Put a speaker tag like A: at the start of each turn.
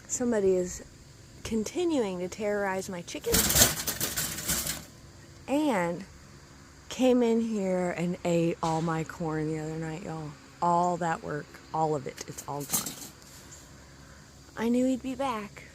A: Somebody is continuing to terrorize my chickens and came in here and ate all my corn the other night, y'all. All that work, all of it, it's all gone. I knew he'd be back.